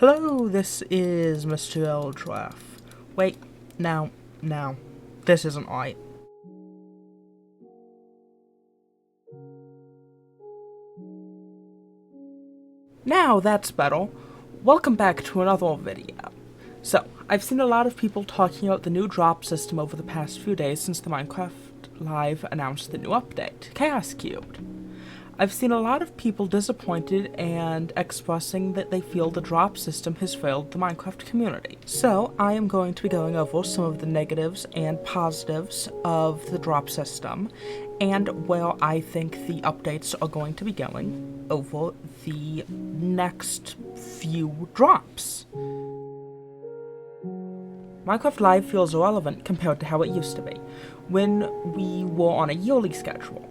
Hello, this is MrYellowGiraffe. Wait, now, this isn't right. Now that's better. Welcome back to another video. So, I've seen a lot of people talking about the new drop system over the past few days since the Minecraft Live announced the new update, Chaos Cubed. I've seen a lot of people disappointed and expressing that they feel the drop system has failed the Minecraft community. So I am going to be going over some of the negatives and positives of the drop system and where I think the updates are going to be going over the next few drops. Minecraft Live feels irrelevant compared to how it used to be, when we were on a yearly schedule.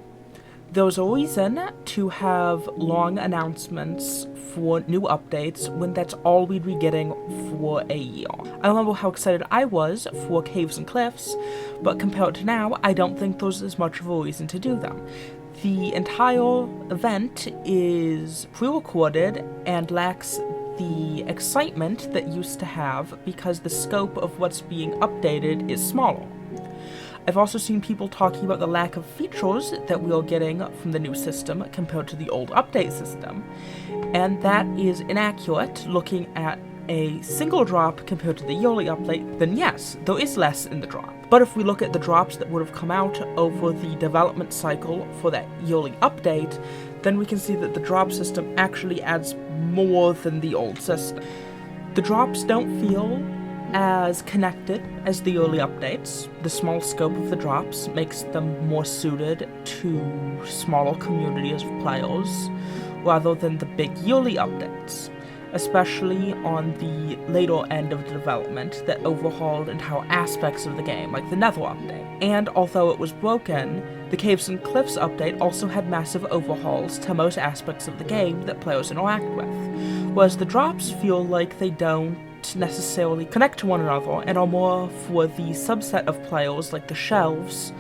There was a reason to have long announcements for new updates when that's all we'd be getting for a year. I remember how excited I was for Caves and Cliffs, but compared to now, I don't think there's as much of a reason to do them. The entire event is pre-recorded and lacks the excitement that used to have because the scope of what's being updated is smaller. I've also seen people talking about the lack of features that we are getting from the new system compared to the old update system, and that is inaccurate. Looking at a single drop compared to the yearly update, then yes, there is less in the drop. But if we look at the drops that would have come out over the development cycle for that yearly update, then we can see that the drop system actually adds more than the old system. The drops don't feel as connected as the early updates. The small scope of the drops makes them more suited to smaller communities of players rather than the big yearly updates, especially on the later end of the development that overhauled entire aspects of the game, like the Nether update. And although it was broken, the Caves and Cliffs update also had massive overhauls to most aspects of the game that players interact with, whereas the drops feel like they don't necessarily connect to one another and are more for the subset of players, like the shelves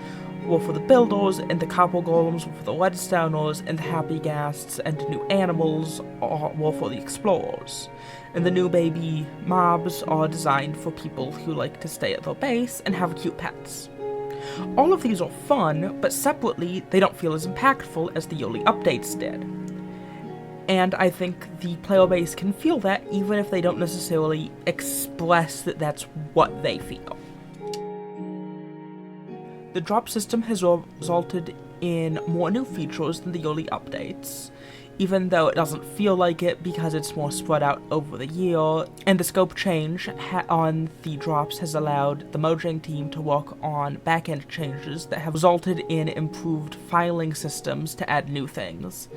were for the builders and the copper golems were for the redstoneers and the happy ghasts and new animals were for the explorers. And the new baby mobs are designed for people who like to stay at their base and have cute pets. All of these are fun, but separately they don't feel as impactful as the yearly updates did. And I think the player base can feel that even if they don't necessarily express that that's what they feel. The drop system has resulted in more new features than the yearly updates, even though it doesn't feel like it because it's more spread out over the year, and the scope change on the drops has allowed the Mojang team to work on back-end changes that have resulted in improved filing systems to add new things,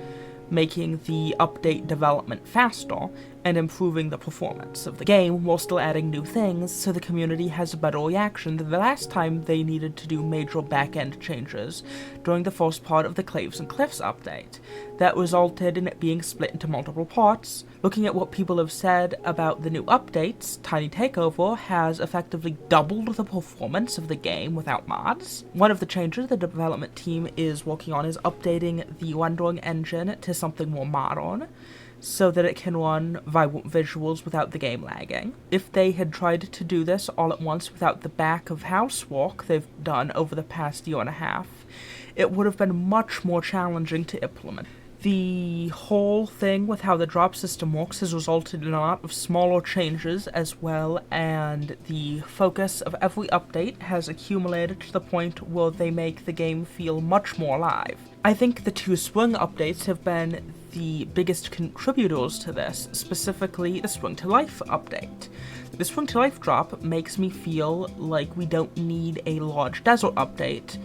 making the update development faster and improving the performance of the game while still adding new things so the community has a better reaction than the last time they needed to do major back-end changes during the first part of the Caves and Cliffs update. That resulted in it being split into multiple parts. Looking at what people have said about the new updates, Tiny Takeover has effectively doubled the performance of the game without mods. One of the changes the development team is working on is updating the rendering engine to something more modern, so that it can run vibrant visuals without the game lagging. If they had tried to do this all at once without the back of house work they've done over the past year and a half, it would have been much more challenging to implement. The whole thing with how the drop system works has resulted in a lot of smaller changes as well, and the focus of every update has accumulated to the point where they make the game feel much more alive. I think the two spring updates have been the biggest contributors to this, specifically the Spring to Life update. The Spring to Life drop makes me feel like we don't need a large desert update,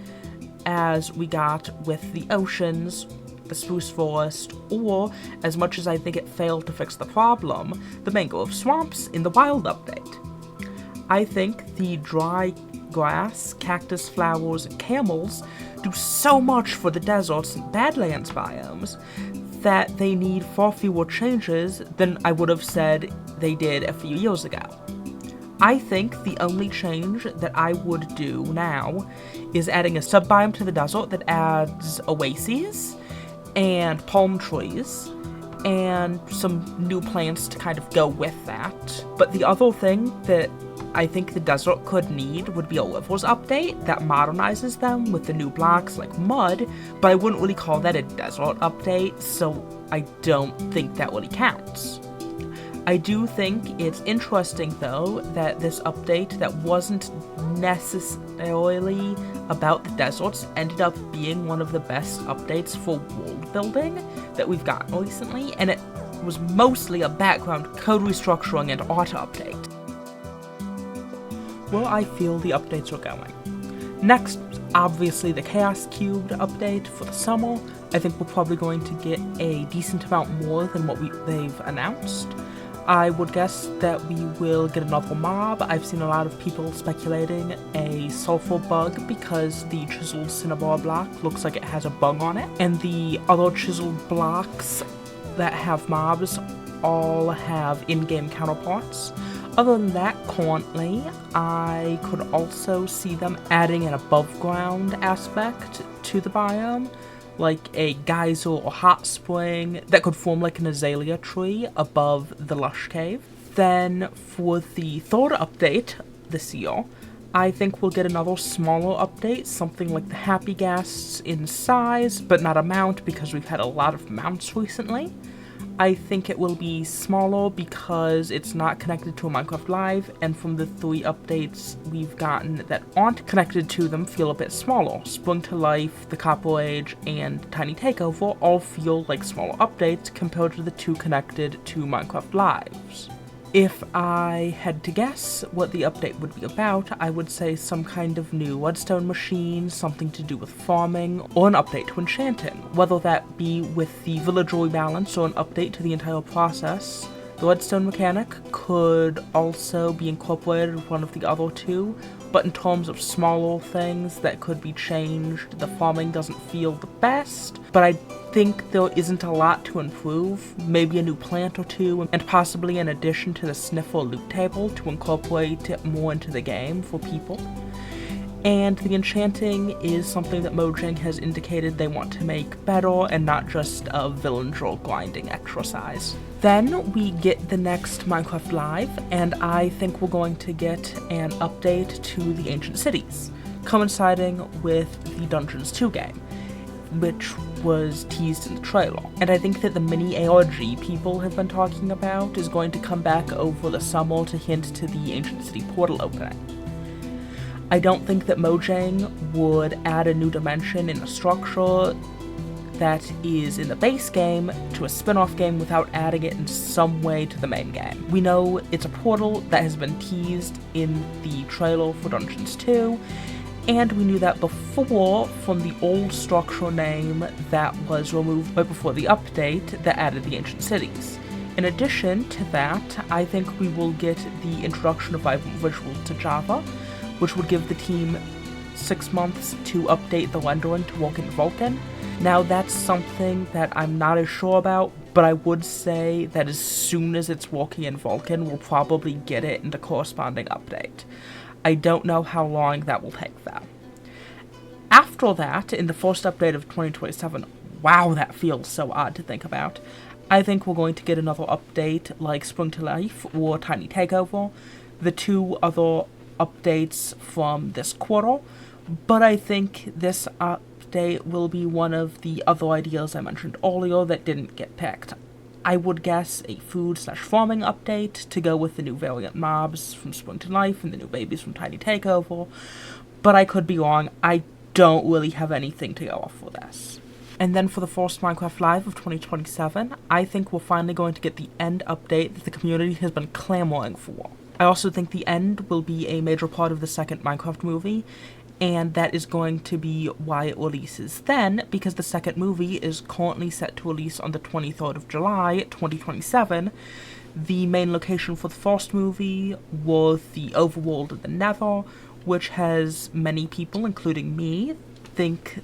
as we got with the oceans, the spruce forest, or, as much as I think it failed to fix the problem, the mangrove swamps in the wild update. I think the dry grass, cactus flowers, and camels do so much for the deserts and badlands biomes that they need far fewer changes than I would have said they did a few years ago. I think the only change that I would do now is adding a sub-biome to the desert that adds oases and palm trees, and some new plants to kind of go with that. But the other thing that I think the desert could need would be a levels update that modernizes them with the new blocks like mud, but I wouldn't really call that a desert update, so I don't think that really counts. I do think it's interesting, though, that this update that wasn't necessarily about the deserts ended up being one of the best updates for world building that we've gotten recently, and it was mostly a background code restructuring and art update. Well, I feel the updates are going. Next, obviously the Chaos Cubed update for the summer. I think we're probably going to get a decent amount more than what they've announced. I would guess that we will get another mob. I've seen a lot of people speculating a sulfur bug because the chiseled cinnabar block looks like it has a bug on it, and the other chiseled blocks that have mobs all have in-game counterparts. Other than that, currently, I could also see them adding an above-ground aspect to the biome, like a geyser or hot spring that could form like an azalea tree above the lush cave. Then for the third update this year, I think we'll get another smaller update, something like the Happy Ghasts in size, but not amount because we've had a lot of mounts recently. I think it will be smaller because it's not connected to a Minecraft Live, and from the 3 updates we've gotten that aren't connected to them feel a bit smaller. Spring to Life, the Copper Age, and Tiny Takeover all feel like smaller updates compared to the 2 connected to Minecraft Lives. If I had to guess what the update would be about, I would say some kind of new redstone machine, something to do with farming, or an update to enchanting. Whether that be with the villager rebalance or an update to the entire process. The redstone mechanic could also be incorporated with one of the other 2, but in terms of smaller things that could be changed, the farming doesn't feel the best, but I think there isn't a lot to improve, maybe a new plant or 2, and possibly an addition to the sniffer loot table to incorporate it more into the game for people. And the enchanting is something that Mojang has indicated they want to make better and not just a villager grinding exercise. Then we get the next Minecraft Live, and I think we're going to get an update to the Ancient Cities, coinciding with the Dungeons 2 game, which was teased in the trailer. And I think that the mini ARG people have been talking about is going to come back over the summer to hint to the Ancient City portal opening. I don't think that Mojang would add a new dimension in a structure that is in the base game to a spin-off game without adding it in some way to the main game. We know it's a portal that has been teased in the trailer for Dungeons 2, and we knew that before from the old structure name that was removed right before the update that added the Ancient Cities. In addition to that, I think we will get the introduction of vibrant visuals to Java, which would give the team 6 months to update the rendering to work in Vulkan. Now that's something that I'm not as sure about, but I would say that as soon as it's working in Vulkan, we'll probably get it in the corresponding update. I don't know how long that will take though. After that, in the first update of 2027, wow, that feels so odd to think about, I think we're going to get another update like Spring to Life or Tiny Takeover, the 2 other updates from this quarter, but I think this update will be one of the other ideas I mentioned earlier that didn't get picked. I would guess a food/farming update to go with the new variant mobs from Spring to Life and the new babies from Tiny Takeover, but I could be wrong. I don't really have anything to go off for this. And then for the first Minecraft Live of 2027, I think we're finally going to get the end update that the community has been clamoring for. I also think the end will be a major part of the second Minecraft movie, and that is going to be why it releases then, because the second movie is currently set to release on the 23rd of July, 2027. The main location for the first movie was the overworld of the Nether, which has many people, including me, think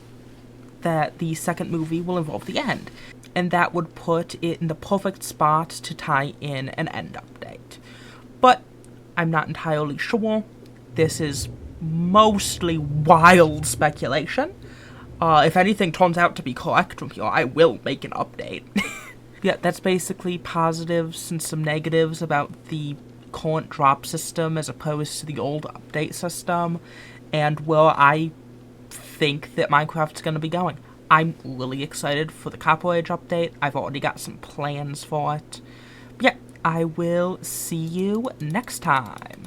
that the second movie will involve the end, and that would put it in the perfect spot to tie in an end update. But I'm not entirely sure. This is mostly wild speculation. If anything turns out to be correct from here, I will make an update. Yeah, that's basically positives and some negatives about the current drop system as opposed to the old update system, and where I think that Minecraft's going to be going. I'm really excited for the Copper Age update. I've already got some plans for it. But yeah, I will see you next time.